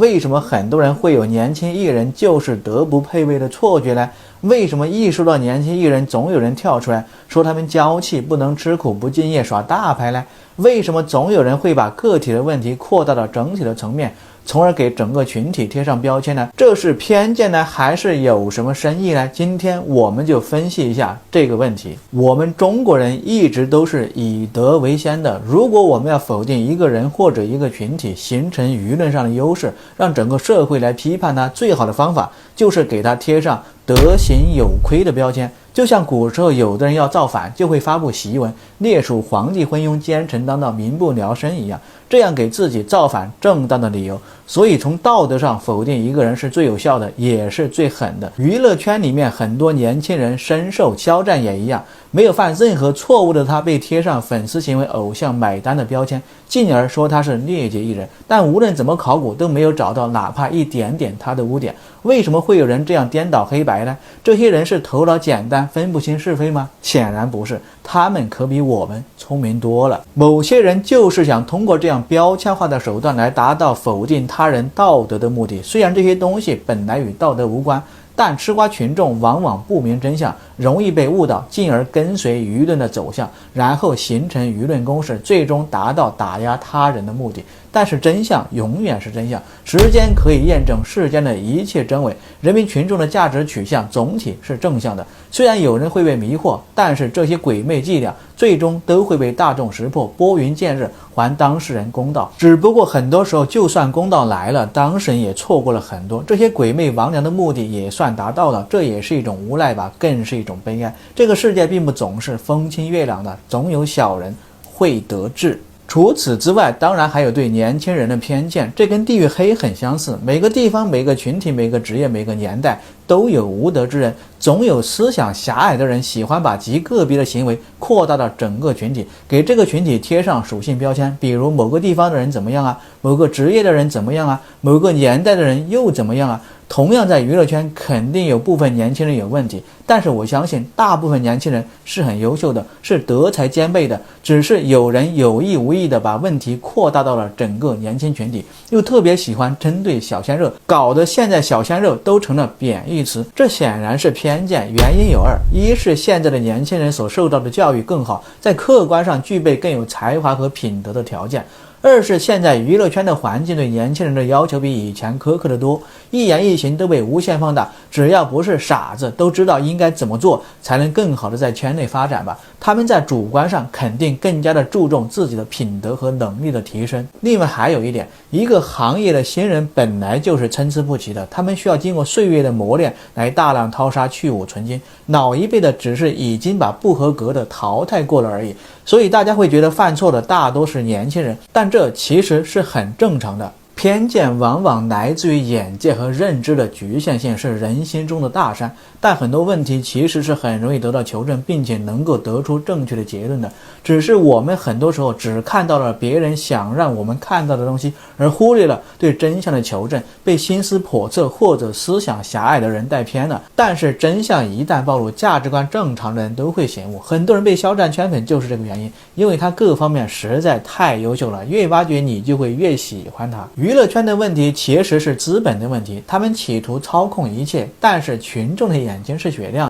为什么很多人会有年轻艺人就是德不配位的错觉呢？为什么一说到年轻艺人，总有人跳出来说他们娇气、不能吃苦、不敬业、耍大牌呢？为什么总有人会把个体的问题扩大到整体的层面，从而给整个群体贴上标签呢？这是偏见呢，还是有什么深意呢？今天我们就分析一下这个问题。我们中国人一直都是以德为先的，如果我们要否定一个人或者一个群体，形成舆论上的优势，让整个社会来批判他，最好的方法就是给他贴上德行有亏的标签。就像古时候有的人要造反，就会发布檄文，列属皇帝昏庸、奸臣当道、民不聊生一样，这样给自己造反正当的理由。所以从道德上否定一个人是最有效的，也是最狠的。娱乐圈里面很多年轻人深受肖战也一样，没有犯任何错误的他被贴上粉丝行为、偶像买单的标签，进而说他是劣迹艺人。但无论怎么考古都没有找到哪怕一点点他的污点。为什么会有人这样颠倒黑白呢？这些人是头脑简单分不清是非吗？显然不是，他们可比我们聪明多了。某些人就是想通过这样标签化的手段来达到否定他人道德的目的，虽然这些东西本来与道德无关，但吃瓜群众往往不明真相，容易被误导，进而跟随舆论的走向，然后形成舆论攻势，最终达到打压他人的目的。但是真相永远是真相，时间可以验证世间的一切真伪，人民群众的价值取向总体是正向的。虽然有人会被迷惑，但是这些鬼魅伎俩最终都会被大众识破，拨云见日，还当事人公道。只不过很多时候就算公道来了，当事人也错过了很多，这些鬼魅魍魉的目的也算达到了，这也是一种无奈吧，更是一种悲哀。这个世界并不总是风清月朗的，总有小人会得志。除此之外，当然还有对年轻人的偏见，这跟地域黑很相似。每个地方、每个群体、每个职业、每个年代都有无德之人，总有思想狭隘的人喜欢把极个别的行为扩大到整个群体，给这个群体贴上属性标签，比如某个地方的人怎么样啊，某个职业的人怎么样啊，某个年代的人又怎么样啊。同样在娱乐圈肯定有部分年轻人有问题，但是我相信大部分年轻人是很优秀的，是德才兼备的，只是有人有意无意的把问题扩大到了整个年轻群体，又特别喜欢针对小鲜肉，搞得现在小鲜肉都成了贬义词，这显然是偏见。原因有二，一是现在的年轻人所受到的教育更好，在客观上具备更有才华和品德的条件，二是现在娱乐圈的环境对年轻人的要求比以前苛刻得多，一言一行都被无限放大，只要不是傻子都知道应该怎么做才能更好的在圈内发展吧。他们在主观上肯定更加的注重自己的品德和能力的提升。另外还有一点，一个行业的新人本来就是参差不齐的，他们需要经过岁月的磨练来大浪淘沙，去芜存菁，老一辈的只是已经把不合格的淘汰过了而已，所以大家会觉得犯错的大多是年轻人，但这其实是很正常的。偏见往往来自于眼界和认知的局限性，是人心中的大山，但很多问题其实是很容易得到求证，并且能够得出正确的结论的，只是我们很多时候只看到了别人想让我们看到的东西，而忽略了对真相的求证，被心思叵测或者思想狭隘的人带偏了。但是真相一旦暴露，价值观正常的人都会醒悟，很多人被肖战圈粉就是这个原因，因为他各方面实在太优秀了，越挖掘你就会越喜欢他。娱乐圈的问题其实是资本的问题，他们企图操控一切，但是群众的眼睛是雪亮